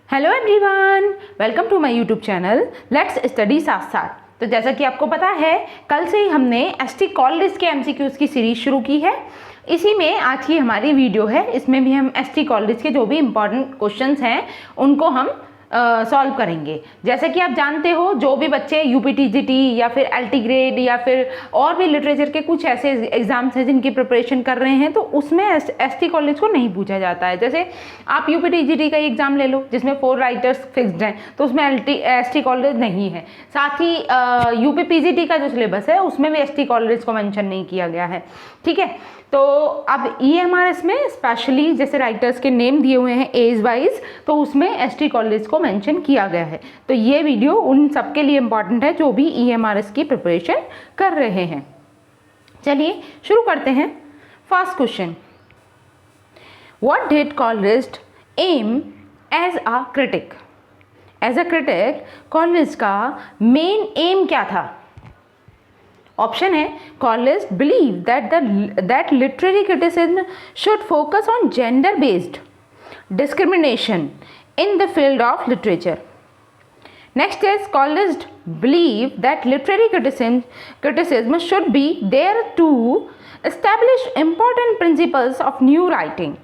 Hello everyone, welcome to my YouTube channel let's study साथ साथ। तो जैसा कि आपको पता है, कल से ही हमने एसटी कॉल लिस्ट के एमसीक्यूज की सीरीज शुरू की है। इसी में आज की हमारी वीडियो है। इसमें भी हम एसटी कॉल लिस्ट के जो भी इंपॉर्टेंट क्वेश्चंस हैं उनको हम सॉल्व करेंगे। जैसे कि आप जानते हो, जो भी बच्चे यूपीटीजीटी या फिर एलटी ग्रेड या फिर और भी लिटरेचर के कुछ ऐसे एग्जाम्स हैं जिनकी प्रिपरेशन कर रहे हैं, तो उसमें एसटी कॉलेज को नहीं पूछा जाता है। जैसे आप यूपीटीजीटी का एग्जाम ले लो जिसमें 4 राइटर्स फिक्स्ड हैं, तो उसमें एसटी कॉलेज नहीं है। साथ ही यूपीपीजीटी का जो सिलेबस है उसमें भी एसटी कॉलेज को मेंशन नहीं किया गया है। ठीक है, तो अब ईएमआरएस में स्पेशली जैसे राइटर्स के नेम दिए हुए हैं एज वाइज, तो उसमें एसटी कॉलेज को मेंशन किया गया है। तो ये वीडियो उन सबके लिए इम्पॉर्टेंट है जो भी ईएमआरएस की प्रिपरेशन कर रहे हैं। चलिए शुरू करते हैं। First question, what did Coleridge aim as a critic? As a critic Coleridge का मेन एम क्या था? ऑप्शन है, Coleridge believe that literary criticism should focus on gender based discrimination in the field of literature. Next is, Collist believe that literary criticism should be there to establish important principles of new writing.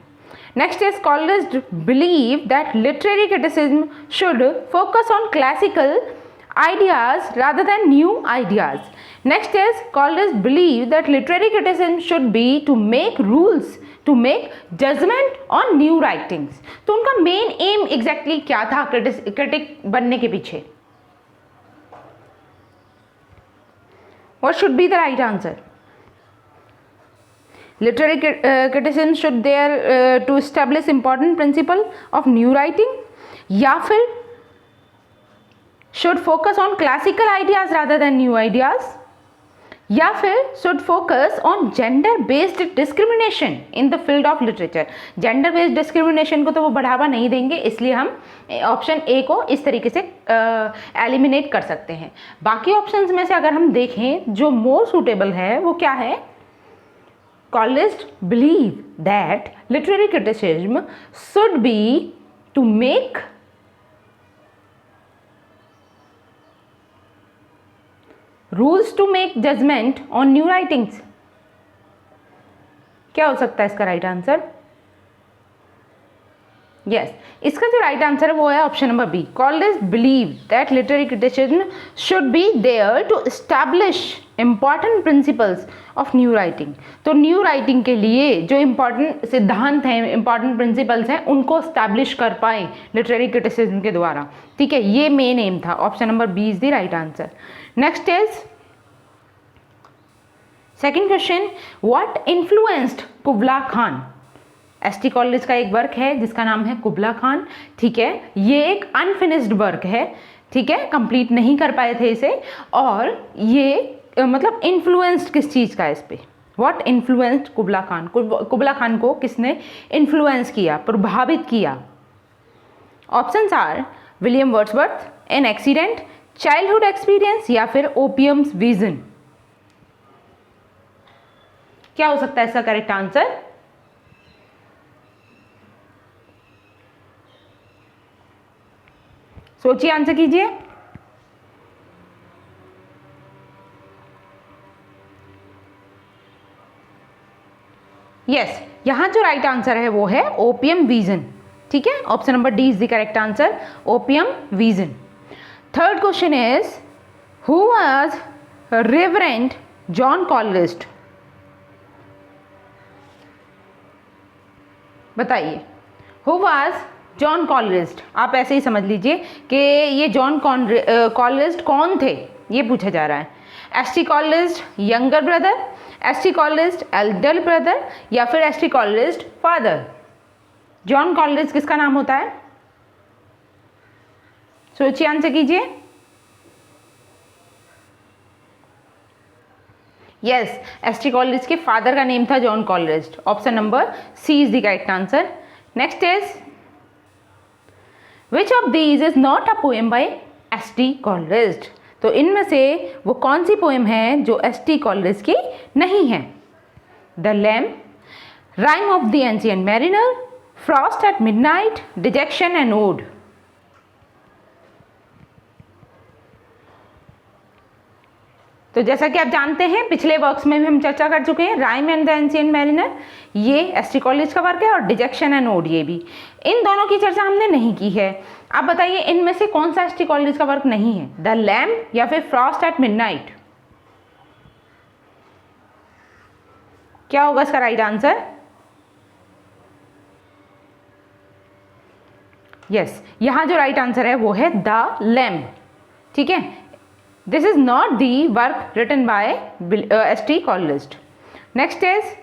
Next is, Collist believe that literary criticism should focus on classical ideas rather than new ideas. Next is, Collist believe that literary criticism should be to make rules to make judgment on new writings. तो उनका main am exactly क्या था critic बनने के पीछे? What should be the right answer? Literary criticism should there to establish important principle of new writing, या फिर should focus on classical ideas rather than new ideas, या फिर should focus on gender based discrimination in the field of literature? Gender based discrimination को तो वो बढ़ावा नहीं देंगे, इसलिए हम ऑप्शन ए को इस तरीके से एलिमिनेट कर सकते हैं। बाकी ऑप्शंस में से अगर हम देखें, जो मोर सूटेबल है वो क्या है? Coleridge believe that literary criticism should be to make rules to make judgement on new writings. क्या हो सकता है इसका राइट आंसर? यस, इसका जो राइट आंसर है वो है option number B. Coleridge believe that literary criticism should be there to establish important principles of new writing. तो न्यू राइटिंग के लिए जो इंपॉर्टेंट सिद्धांत हैं, इंपॉर्टेंट प्रिंसिपल्स हैं, उनको एस्टैब्लिश कर पाए लिटरेरी क्रिटिसिज्म के द्वारा। ठीक है, ये मेन एम था। Option number B is the right answer. Next is second question, what influenced Kubla Khan? ST Coleridge का एक वर्क है जिसका नाम है कुबला खान। ठीक है, ये एक अनफिनिश्ड वर्क है। ठीक है, कंप्लीट नहीं कर पाए थे इसे। और ये मतलब इन्फ्लुएंस्ड किस चीज़ का है इस पे? What influenced Kubla Khan? Kubla Khan को किसने इन्फ्लुएंस किया, प्रभावित किया? Options are William Wordsworth, an accident, childhood experience, या फिर ओपियम्स विजन। क्या हो सकता है इसका करेक्ट आंसर? सोचिए, आंसर कीजिए। यस, यहां जो राइट आंसर है वो है ओपियम विजन। ठीक है, option number D is the correct answer, opium vision. Third question is, who was reverend John Coleridge? बताइए, हु वाज जॉन कॉलिस्ट? आप ऐसे ही समझ लीजिए कि ये जॉन कॉलिस्ट कौन थे, ये पूछा जा रहा है। ST Coleridge younger brother, ST Coleridge elder brother, या फिर ST Coleridge father? John Coleridge किसका नाम होता है? सोचिए, आंसर कीजिए। यस, एसटी कॉलिस्ट के फादर का नेम था John Coleridge. Option number C is the correct answer. Next is, which of these is not a poem by ST Coleridge? तो इनमें से वो कौन सी पोएम है जो एसटी कॉलिस्ट की नहीं है? The lamp, rime of the ancient mariner, frost at midnight, dejection and ode. तो जैसा कि आप जानते हैं पिछले वर्क्स में भी हम चर्चा कर चुके हैं, rhyme and the ancient mariner ये एसटी कॉलेज का वर्क है और डिजेक्शन एंड ओड ये भी। इन दोनों की चर्चा हमने नहीं की है। आप बताइए इनमें से कौन सा एसटी कॉलेज का वर्क नहीं है, द लैम्प या फिर फ्रॉस्ट एट मिडनाइट? क्या होगा इसका राइट आंसर? यस, यहां जो राइट आंसर है वो है द लैम्प। ठीक है, this is not the work written by ST Coleridge. Next is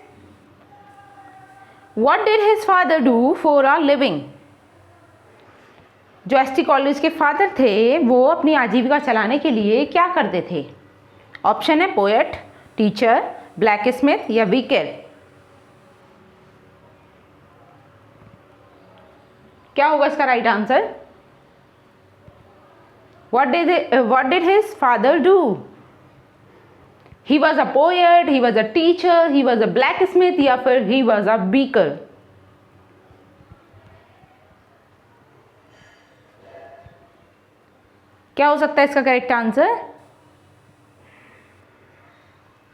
what did his father do for a living? जो एसटी कॉलेज के फादर थे वो अपनी आजीविका चलाने के लिए क्या करते थे? ऑप्शन है पोएट, टीचर, ब्लैक स्मिथ या विकर। क्या होगा इसका right answer? what did his father do? He was a poet, he was a teacher, he was a blacksmith या फिर he was a baker? क्या हो सकता है इसका correct answer?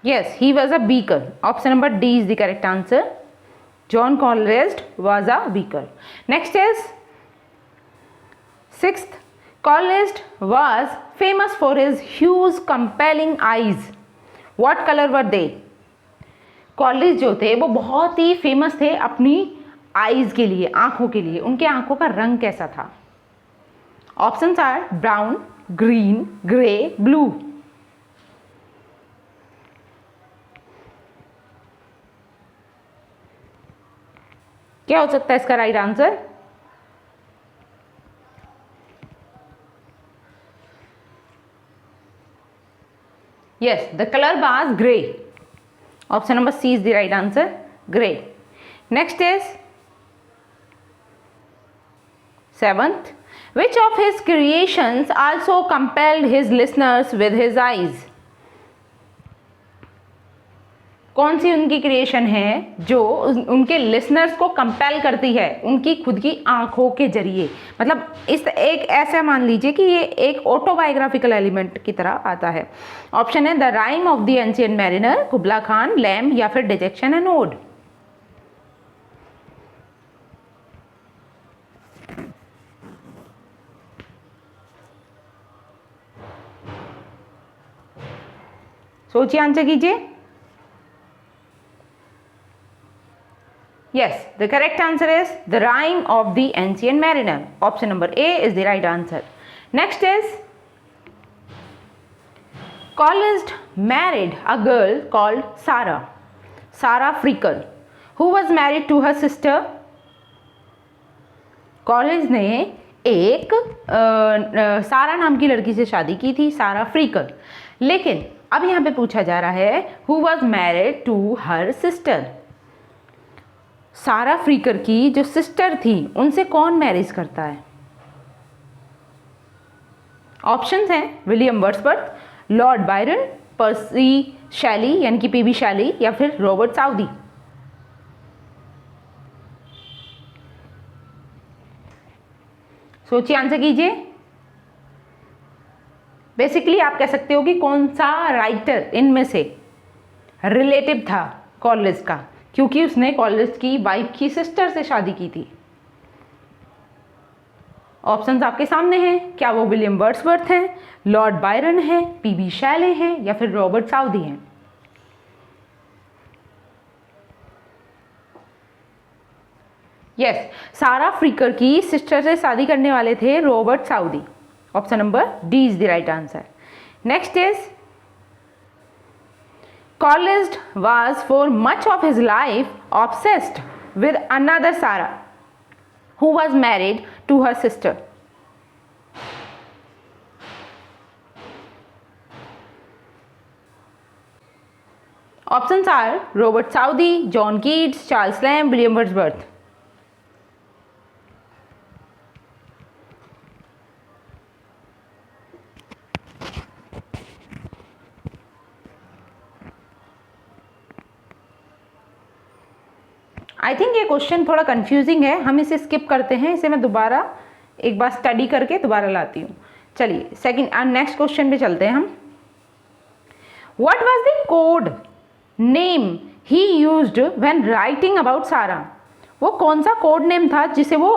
Yes, he was a baker. Option number D is the correct answer. John Coleridge was a baker. Next is sixth. Coleridge was famous for his huge compelling eyes. What color were they? Coleridge जो थे वो बहुत ही famous थे अपनी eyes के लिए, आंखों के लिए। उनके आंखों का रंग कैसा था? Options are brown, green, grey, blue. क्या हो सकता है इसका right answer? Yes, the color was gray. Option number C is the right answer, gray. Next is seventh. Which of his creations also compelled his listeners with his eyes? कौन सी उनकी creation है जो उनके लिसनर्स को compel करती है उनकी खुद की आंखों के जरिए? मतलब इस एक ऐसा मान लीजिए कि ये एक ऑटोबायोग्राफिकल एलिमेंट की तरह आता है। ऑप्शन है the rhyme of the ancient mariner, कुबला Khan, lamp या फिर डिजेक्शन एंड ओड। सोचिए, आंसर कीजिए। Yes, the correct answer is the rime of the ancient mariner. Option number A is the right answer. Next is Coleridge married a girl called Sarah Freckle, who was married to her sister. Coleridge ने एक सारा नाम की लड़की से शादी की थी, सारा फ्रीकल। लेकिन अब यहाँ पे पूछा जा रहा है who was married to her sister. सारा फ्रीकर की जो सिस्टर थी उनसे कौन मैरिज करता है? ऑप्शंस हैं विलियम वर्ड्सवर्थ, लॉर्ड बायरन, पर्सी शैली यानी कि पीबी शैली या फिर रॉबर्ट साउदी। सोचिए, आंसर कीजिए। बेसिकली आप कह सकते हो कि कौन सा राइटर इनमें से रिलेटिव था कॉलेज का, क्योंकि उसने कॉलेज की वाइफ की सिस्टर से शादी की थी। ऑप्शंस आपके सामने हैं। क्या वो विलियम वर्ड्सवर्थ हैं, लॉर्ड बायरन है, पीबी शैले हैं या फिर रॉबर्ट साउदी हैं? यस, सारा फ्रीकर की सिस्टर से शादी करने वाले थे Robert Southey. Option number D is the right answer. Next is Coleridge was for much of his life obsessed with another Sarah, who was married to her sister. Options are Robert Southey, John Keats, Charles Lamb, William Wordsworth. I think ये question थोड़ा confusing है, हम इसे skip करते हैं। इसे मैं दोबारा एक बार स्टडी करके दोबारा लाती हूँ। चलिए सेकंड नेक्स्ट क्वेश्चन पे चलते हैं हम। What was the code name he used when writing about सारा? वो कौन सा कोड नेम था जिसे वो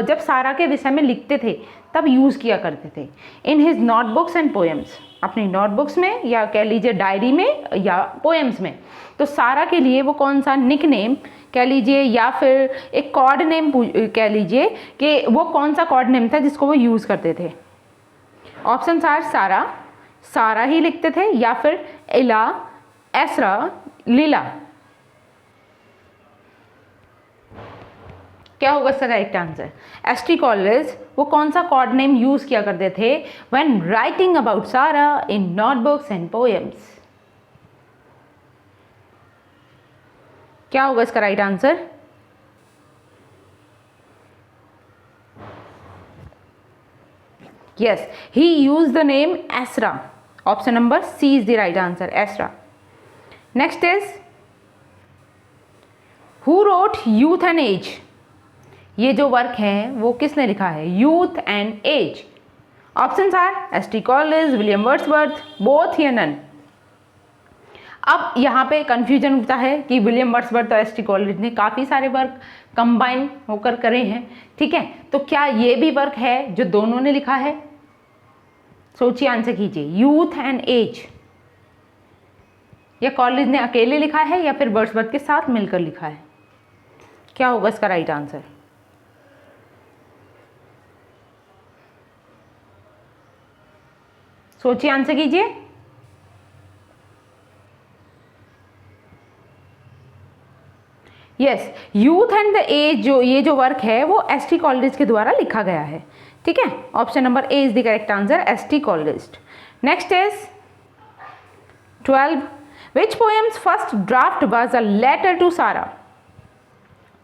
जब सारा के विषय में लिखते थे तब यूज़ किया करते थे? In his notebooks and poems, अपनी नोटबुक्स में या कह लीजिए डायरी में या पोएम्स में। तो सारा के लिए वो कौन सा निक नेम कह लीजिए या फिर एक कॉड नेम कह लीजिए कि वो कौन सा कॉड नेम था जिसको वो यूज़ करते थे? ऑप्शन आर सारा, सारा ही लिखते थे, या फिर इला, एसरा, लीला। क्या होगा इसका राइट आंसर? एसटी कॉलेज वो कौन सा कॉड नेम यूज किया करते थे व्हेन राइटिंग अबाउट सारा इन नोटबुक्स एंड पोएम्स? क्या होगा इसका right answer? Yes, he use the name Asra. Option number C is the right answer, Asra. Next is who wrote youth and age? ये जो work है वो किसने लिखा है? Youth and age. Options are ST Coleridge, William Wordsworth, both या none. अब यहाँ पे कंफ्यूजन उठता है कि विलियम वर्ड्सवर्थ और एसटी कॉलेज ने काफ़ी सारे वर्क कंबाइन होकर करे हैं, ठीक है, तो क्या ये भी वर्क है जो दोनों ने लिखा है? सोचिए, आंसर कीजिए। यूथ एंड एज, या कॉलेज ने अकेले लिखा है या फिर वर्ड्सवर्थ के साथ मिलकर लिखा है? क्या होगा इसका राइट आंसर? सोचिए, आंसर कीजिए। Yes, youth and the age ये जो वर्क है वो एसटी कॉलेज के द्वारा लिखा गया है, ठीक है। Option number A is the correct answer, ST Coleridge. Next is 12 which poems first draft was a letter to Sara?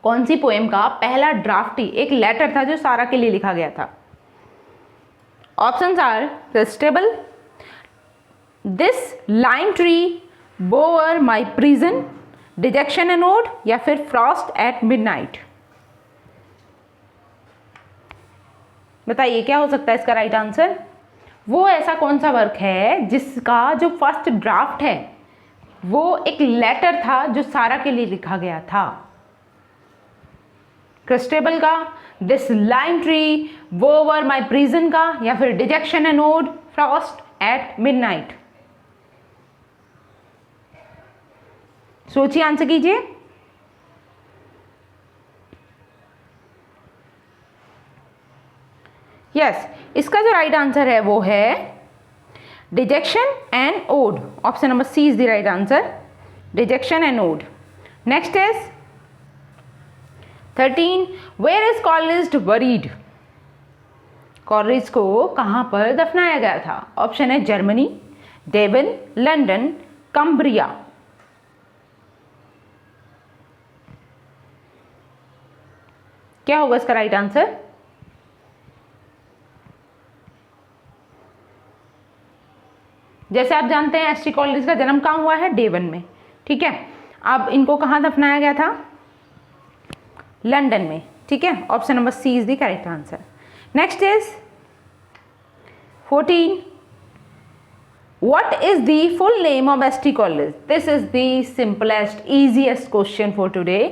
कौन सी पोएम का पहला ड्राफ्ट ही एक लेटर था जो सारा के लिए लिखा गया था? Options are festival, this lime tree, bower my prison, dejection and ode, या फिर फ्रॉस्ट एट मिडनाइट। बताइए क्या हो सकता है इसका राइट आंसर? वो ऐसा कौन सा वर्क है जिसका जो फर्स्ट ड्राफ्ट है वो एक लेटर था जो सारा के लिए लिखा गया था? क्रिस्टेबल का, this lime tree, bower my prison का, या फिर dejection and ode, frost at midnight? सोचिए, आंसर कीजिए। यस, इसका जो राइट आंसर है वो है dejection and ode. Option number C is the right answer, dejection and ode. Next is 13 where is Coleridge buried? Coleridge को कहां पर दफनाया गया था? ऑप्शन है जर्मनी, डेवन, लंदन, कंब्रिया। क्या होगा इसका राइट आंसर? जैसे आप जानते हैं एसटी कॉलेज का जन्म कहाँ हुआ है? डेवन में, ठीक है। अब इनको कहाँ दफनाया गया था? लंदन में, ठीक है। Option number C is the correct answer. Next is 14 what is the full name of ST college? This is the simplest easiest question for today.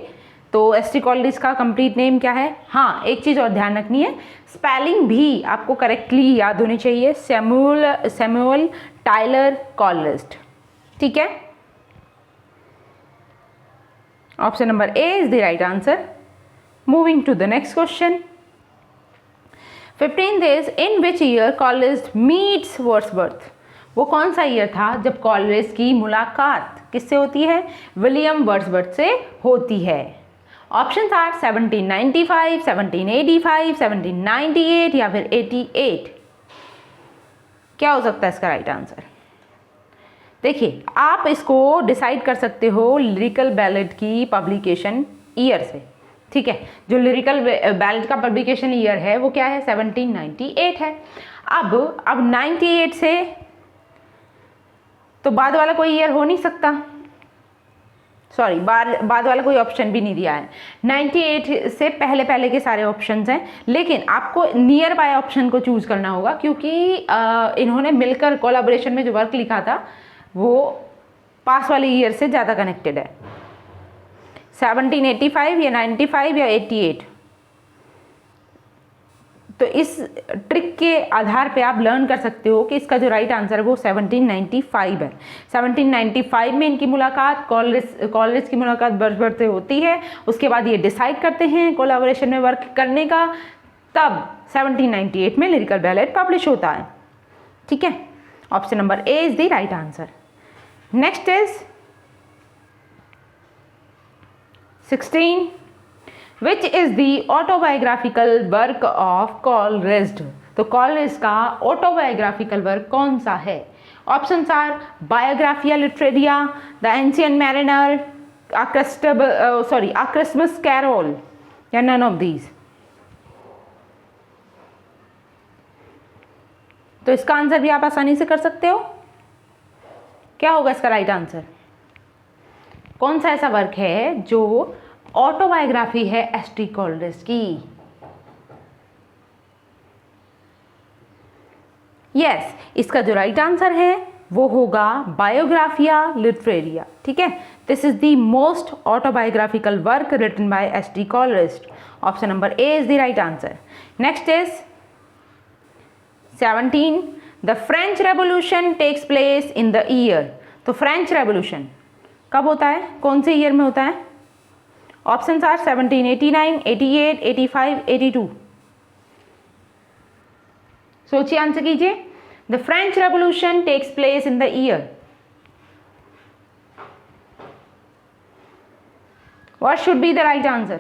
तो एसटी कॉलेज का कंप्लीट नेम क्या है? हाँ, एक चीज़ और ध्यान रखनी है, स्पेलिंग भी आपको करेक्टली याद होनी चाहिए। सैमुअल टाइलर कॉलेज, ठीक है। Option number A is the right answer. Moving to the next question. 15 days in which year Coleridge meets Wordsworth? वो कौन सा ईयर था जब कॉलेज की मुलाकात किससे होती है? विलियम वर्ड्सवर्थ से होती है। ऑप्शंस आर 1795, 1785, 1798 या फिर 88। क्या हो सकता है इसका राइट आंसर? देखिए, आप इसको डिसाइड कर सकते हो लिरिकल बैलेड की पब्लिकेशन ईयर से, ठीक है। जो लिरिकल बैलेड का पब्लिकेशन ईयर है वो क्या है? 1798 है। अब 98 से तो बाद वाला कोई ईयर हो नहीं सकता, सॉरी, बाद वाला कोई ऑप्शन भी नहीं दिया है। 98 से पहले के सारे ऑप्शंस हैं, लेकिन आपको नियर बाय ऑप्शन को चूज करना होगा क्योंकि इन्होंने मिलकर कोलैबोरेशन में जो वर्क लिखा था वो पास वाले ईयर से ज़्यादा कनेक्टेड है, 1785 या 95 या 88। तो इस ट्रिक के आधार पे आप लर्न कर सकते हो कि इसका जो राइट आंसर है वो 1795 है। 1795 में इनकी मुलाकात कॉलरिज की मुलाकात बर्थ से होती है। उसके बाद ये डिसाइड करते हैं कोलैबोरेशन में वर्क करने का, तब 1798 में लिरिकल बैलेट पब्लिश होता है। ठीक है, option number A is the right answer. Next is 16, which is the autobiographical work of Coleridge. तो कॉलरिज का ऑटोबायोग्राफिकल वर्क कौन सा है? Options are Biographia Literaria, the ancient mariner, a Christmas carol, या नन ऑफ दीज। तो इसका answer भी आप आसानी से कर सकते हो। क्या होगा इसका राइट आंसर? कौन सा ऐसा वर्क है जो ऑटोबायोग्राफी है एस.टी. कॉलरिज की? यस, इसका जो राइट आंसर है वो होगा बायोग्राफिया लिटरेरिया। ठीक है, this is the most autobiographical work written by ST. Coleridge. Option number A is the right answer. Next is 17, the French revolution takes place in the year. तो French revolution कब होता है, कौन से year में होता है? Options are 1789, 88, 85, 82। सोचिए, आंसर कीजिए। The French revolution takes place in the year, what should be the right answer?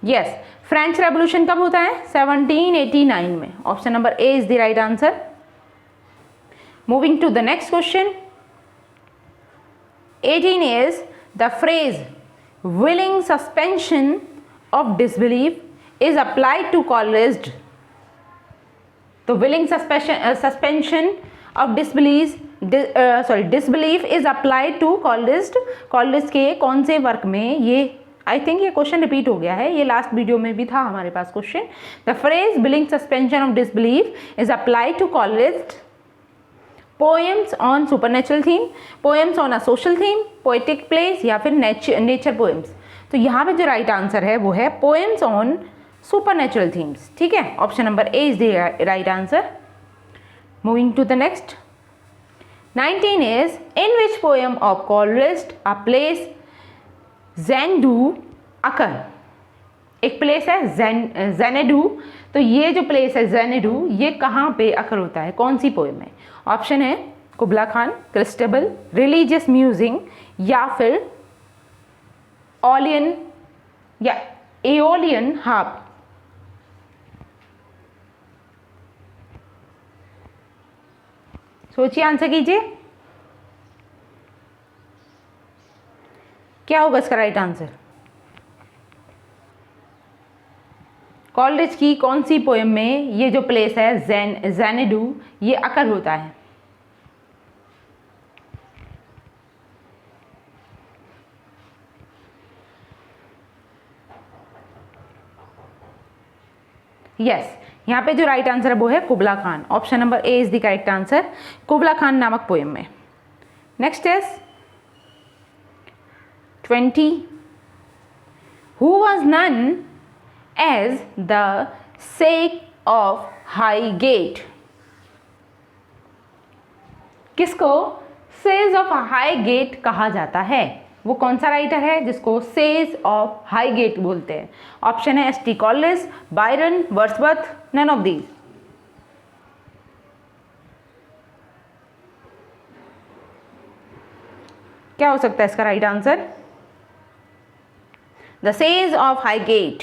Yes, French revolution कब होता है? 1789 में। Option number A is the right answer. Moving to the next question. 18 is the phrase willing suspension of disbelief is applied to Coleridge. तो willing suspension of disbelief is applied to Coleridge. Coleridge के कौन से work में? ये I think ये question repeat हो गया है, ये लास्ट वीडियो में भी था हमारे पास question. The phrase willing suspension of disbelief is applied to Coleridge poems on supernatural theme, poems on a social theme, poetic plays या फिर नेचर poems। तो यहाँ पे जो राइट आंसर है वो है poems on supernatural themes। ठीक है, option number A is the right answer. Moving to the next. 19 is in which poem of Coleridge a place Xanadu occur। एक प्लेस है Xanadu, तो ये जो प्लेस है Xanadu ये कहाँ पे अकर होता है, कौन सी पोएम में? ऑप्शन है कुबला खान, क्रिस्टेबल, रिलीजियस म्यूजिंग, या फिर ऑलियन या एओलियन हार्प। सोचिए, आंसर कीजिए, क्या होगा इसका राइट आंसर? कॉलरिज की कौन सी पोएम में ये जो प्लेस है Xanadu ये अकर होता है? यस, यहाँ पे जो राइट आंसर है वो है Kubla Khan. Option number A is the correct answer, Kubla Khan नामक पोएम में। Next is 20, who was known as the sage of Highgate. किसको सेज ऑफ हाईगेट कहा जाता है? वो कौन सा राइटर है जिसको सेज ऑफ हाईगेट बोलते हैं? ऑप्शन है ST. Coleridge, Byron, Wordsworth, none of these. क्या हो सकता है इसका right answer? The sage of Highgate,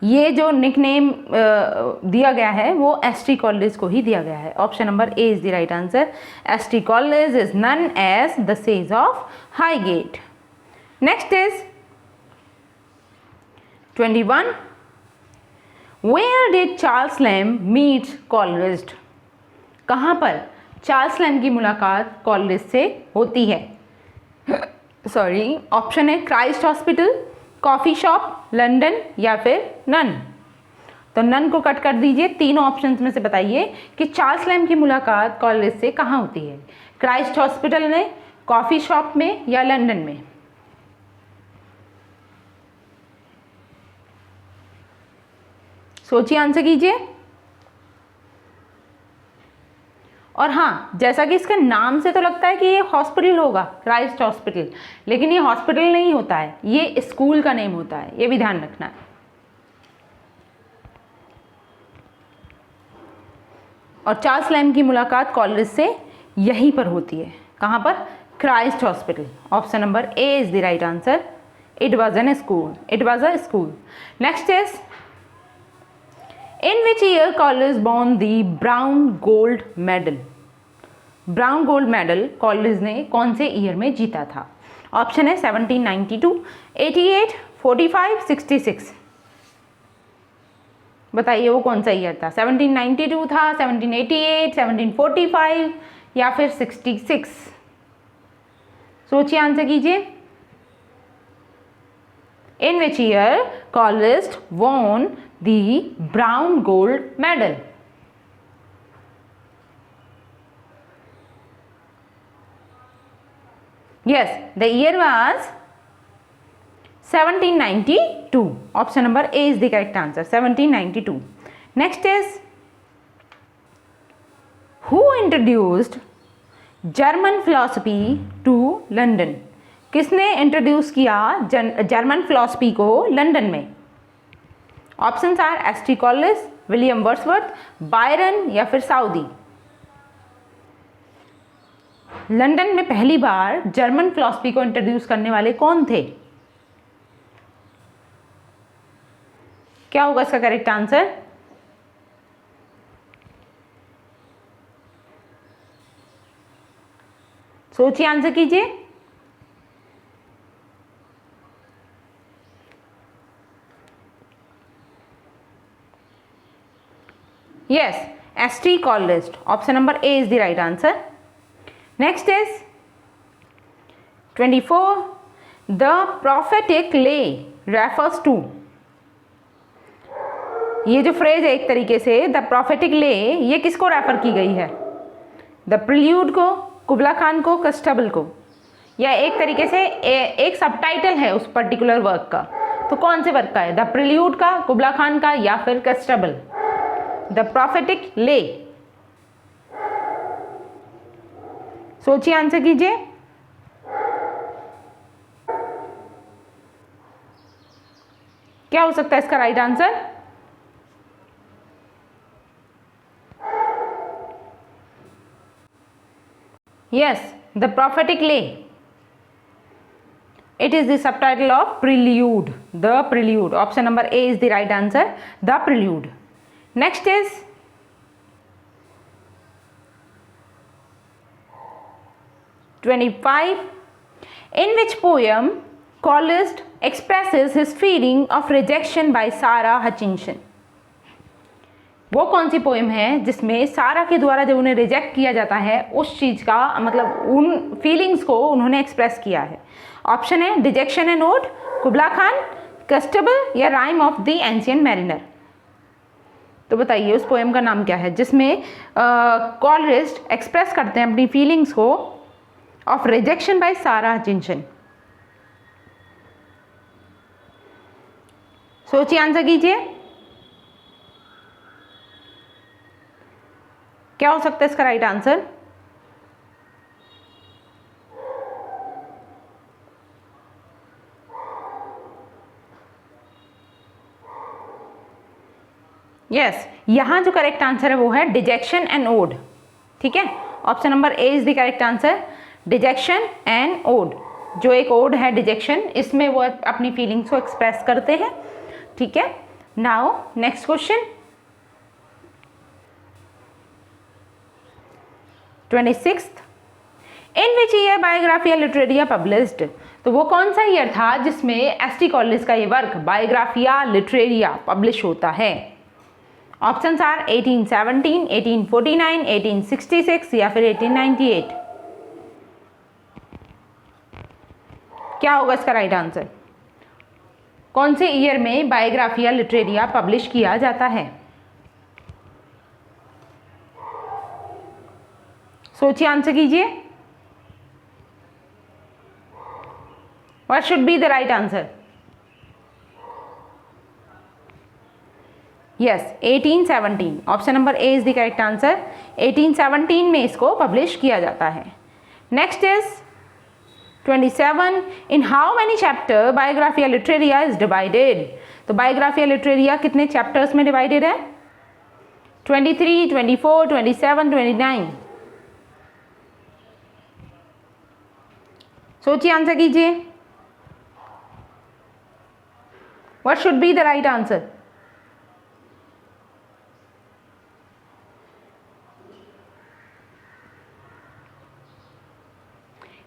ये जो निकनेम दिया गया है वो एस.टी. कॉलरिज को ही दिया गया है। Option number A is the right answer. ST. Coleridge is known as the sage of Highgate. Next is 21, where did Charles Lamb meet Coleridge. कहाँ पर चार्ल्स लैम्ब की मुलाकात कॉलरिज से होती है? सॉरी, ऑप्शन है Christ hospital, coffee shop, London, या फिर नन। तो नन को कट कर दीजिए। तीनों ऑप्शंस में से बताइए कि चार्ल्स लैम्ब की मुलाकात कॉलेज से कहाँ होती है? क्राइस्ट हॉस्पिटल में, कॉफ़ी शॉप में या लंदन में? सोचिए, आंसर कीजिए। और हाँ, जैसा कि इसके नाम से तो लगता है कि ये हॉस्पिटल होगा, क्राइस्ट हॉस्पिटल, लेकिन ये हॉस्पिटल नहीं होता है, ये स्कूल का नेम होता है, ये भी ध्यान रखना है। और चार्ल्स लैम्ब की मुलाकात कॉलेज से यहीं पर होती है। कहाँ पर? Christ hospital. Option number A is the right answer. It was an school, it was a school. Next is, in which year college won the brown gold medal? Brown gold medal college ने कौन से year में जीता था? Option है 1792, 88, 45, 66। बताइए वो कौन सा ईयर था? 1792 था, 1788, 1745 या फिर 66? सोचिए, आंसर कीजिए। In which year college won the brown gold medal? Yes, the year was 1792. Option number A is the correct answer, 1792. Next is, who introduced German philosophy to London? किसने इंट्रोड्यूस किया German philosophy को London में? Options R S T college, William Wordsworth, Byron या फिर Saudi. London में पहली बार German philosophy को introduce करने वाले कौन थे? क्या होगा इसका करेक्ट आंसर? सोचिए, आंसर कीजिए। Yes, ST College. Option number A is the right answer. Next is 24. The prophetic lay refers to. ये जो फ्रेज है एक तरीके से द प्रोफेटिक ले, ये किसको रेफर की गई है? द प्रिल्यूड को, कुबला खान को, कस्टबल को, या एक तरीके से एक सबटाइटल है उस पर्टिकुलर वर्क का, तो कौन से वर्क का है? द प्रिल्यूड का, कुबला खान का या फिर कस्टबल? द प्रोफेटिक ले। सोचिए, आंसर कीजिए। क्या हो सकता है इसका right answer? Yes, the prophetic ले। It is the subtitle of Prelude, the Prelude. Option number A is the right answer, the Prelude. Next is 25. In which poem Coleridge expresses his feeling of rejection by Sarah Hutchinson? वो कौन सी poem है जिसमें सारा के द्वारा जब उन्हें रिजेक्ट किया जाता है उस चीज़ का मतलब उन फीलिंग्स को उन्होंने एक्सप्रेस किया है? ऑप्शन है डिजेक्शन एंड ओड, कुबला खान, कस्टबल या rhyme of the ancient mariner. तो बताइए उस पोएम का नाम क्या है जिसमें कॉलरिज एक्सप्रेस करते हैं अपनी फीलिंग्स को ऑफ रिजेक्शन बाय सारा हचिंसन। सोचिए, आंसर कीजिए। क्या हो सकता है इसका राइट आंसर? यस, यहाँ जो करेक्ट आंसर है वो है डिजेक्शन एंड ओड। ठीक है, option number A is the correct answer, dejection and ode. जो एक ओड है डिजेक्शन, इसमें वो अपनी फीलिंग्स को एक्सप्रेस करते हैं। ठीक है, now next question 26. In which year Biographia Literaria published? तो वो कौन सा ईयर था जिसमें एस.टी. कॉलेज का ये वर्क बायोग्राफिया लिटरेरिया पब्लिश होता है? ऑप्शंस आर 1817, 1849, 1866 या फिर 1898। क्या होगा इसका राइट आंसर? कौन से ईयर में बायोग्राफिया लिटरेरिया पब्लिश किया जाता है? सोचिए, आंसर कीजिए। What should be the right answer? Yes, 1817। Option number A is the correct answer. 1817 में इसको पब्लिश किया जाता है। Next is 27। In how many chapter Biographia Literaria is divided? तो बायोग्राफिया लिटरेरिया कितने चैप्टर्स में डिवाइडेड है? 23, 24, 27, 29। सोचिए, आंसर कीजिए। What should be the right answer?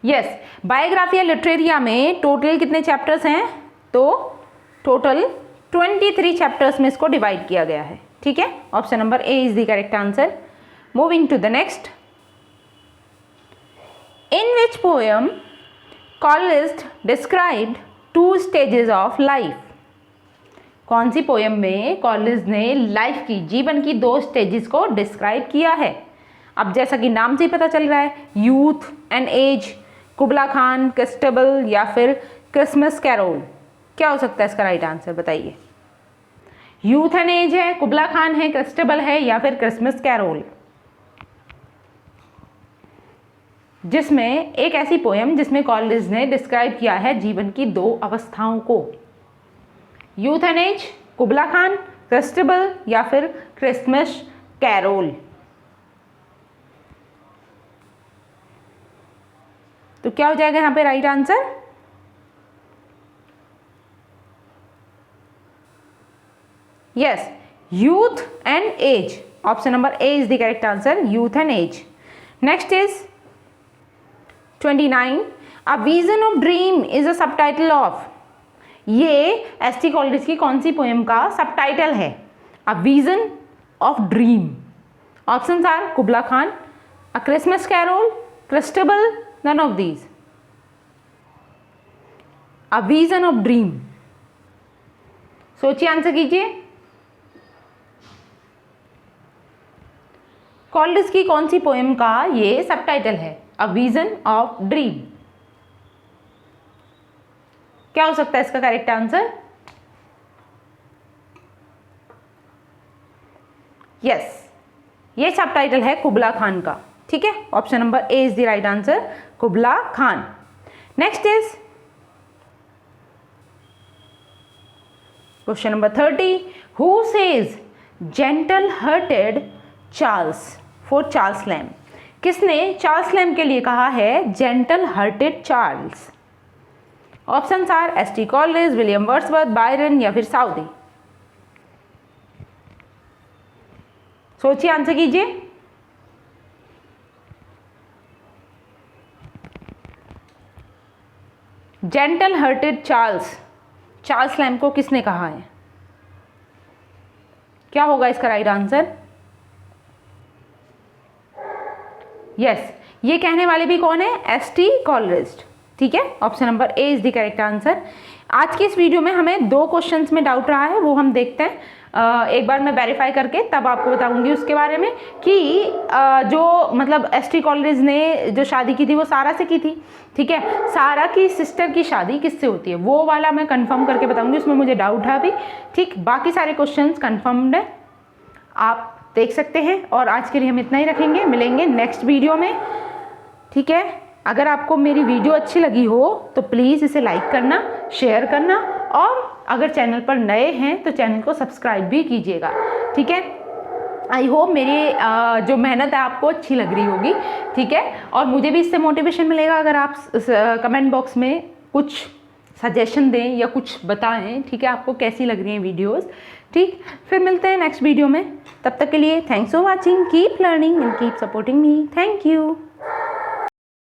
Yes, Biographia Literaria में टोटल कितने चैप्टर्स हैं? तो टोटल 23 चैप्टर्स में इसको डिवाइड किया गया है। ठीक है, option number A is the correct answer. Moving to the next. In which poem Coleridge described 2 stages of life? कौन सी पोएम में कॉलिस्ट ने लाइफ की, जीवन की 2 स्टेजेस को डिस्क्राइब किया है? अब जैसा कि नाम से ही पता चल रहा है, यूथ एंड एज, कुबला खान, क्रिस्टेबल या फिर क्रिसमस कैरोल। क्या हो सकता है इसका राइट आंसर, बताइए। यूथ एंड एज है, कुबला खान है, क्रिस्टेबल है या फिर क्रिसमस कैरोल? जिसमें एक ऐसी पोएम जिसमें कॉलिस्ट ने डिस्क्राइब किया है जीवन की 2 अवस्थाओं को। यूथ एंड एज, कुबला खान, क्रिस्टेबल या फिर क्रिसमस कैरोल? तो क्या हो जाएगा यहाँ पे right answer? Yes, youth and age. Option number A is the correct answer, youth and age. Next is 29। A vision of dream is a subtitle of? ये ST. Coleridge की कौन सी पोएम का सबटाइटल है? अ विजन ऑफ ड्रीम। Options are Kubla Khan, a Christmas carol, Christabel, none of these. A vision of dream. सोचिए, answer कीजिए। Coleridge की कौन सी पोएम का ये सबटाइटल है? A vision of dream. क्या हो सकता है इसका करेक्ट आंसर? यस, ये सबटाइटल है कुबला खान का। ठीक है, option number A is the right answer, Kubla Khan. Next is question number 30। Who says gentle hearted Charles for Charles Lamb? किसने चार्ल्स लैम के लिए कहा है gentle hearted Charles? Options are ST. Coleridge, William Wordsworth, Byron या फिर Southey. सोचिए, answer कीजिए। Gentle hearted Charles, Charles lamb को किसने कहा है? क्या होगा इसका राइट आंसर? यस, ये कहने वाले भी कौन है? एस.टी. कॉलिस्ट। ठीक है, option number A is the correct answer. आज की इस वीडियो में हमें 2 क्वेश्चंस में डाउट रहा है, वो हम देखते हैं। एक बार मैं वेरीफाई करके तब आपको बताऊंगी उसके बारे में कि जो मतलब एस.टी. कॉलिस्ट ने जो शादी की थी वो सारा से की थी। ठीक है, सारा की सिस्टर की शादी किससे होती है, वो वाला मैं कंफर्म करके बताऊंगी, उसमें मुझे डाउट है अभी। ठीक, बाकी सारे क्वेश्चंस कंफर्म्ड है, आप देख सकते हैं। और आज के लिए हम इतना ही रखेंगे, मिलेंगे नेक्स्ट वीडियो में। ठीक है, अगर आपको मेरी वीडियो अच्छी लगी हो तो प्लीज़ इसे लाइक करना, शेयर करना, और अगर चैनल पर नए हैं तो चैनल को सब्सक्राइब भी कीजिएगा। ठीक है, आई होप मेरी जो मेहनत है आपको अच्छी लग रही होगी। ठीक है, और मुझे भी इससे मोटिवेशन मिलेगा अगर आप कमेंट बॉक्स में कुछ सजेशन दें या कुछ बताएं। ठीक है, आपको कैसी लग रही हैं वीडियोस। ठीक, फिर मिलते हैं नेक्स्ट वीडियो में। तब तक के लिए thanks for watching, keep learning and keep supporting me. Thank you.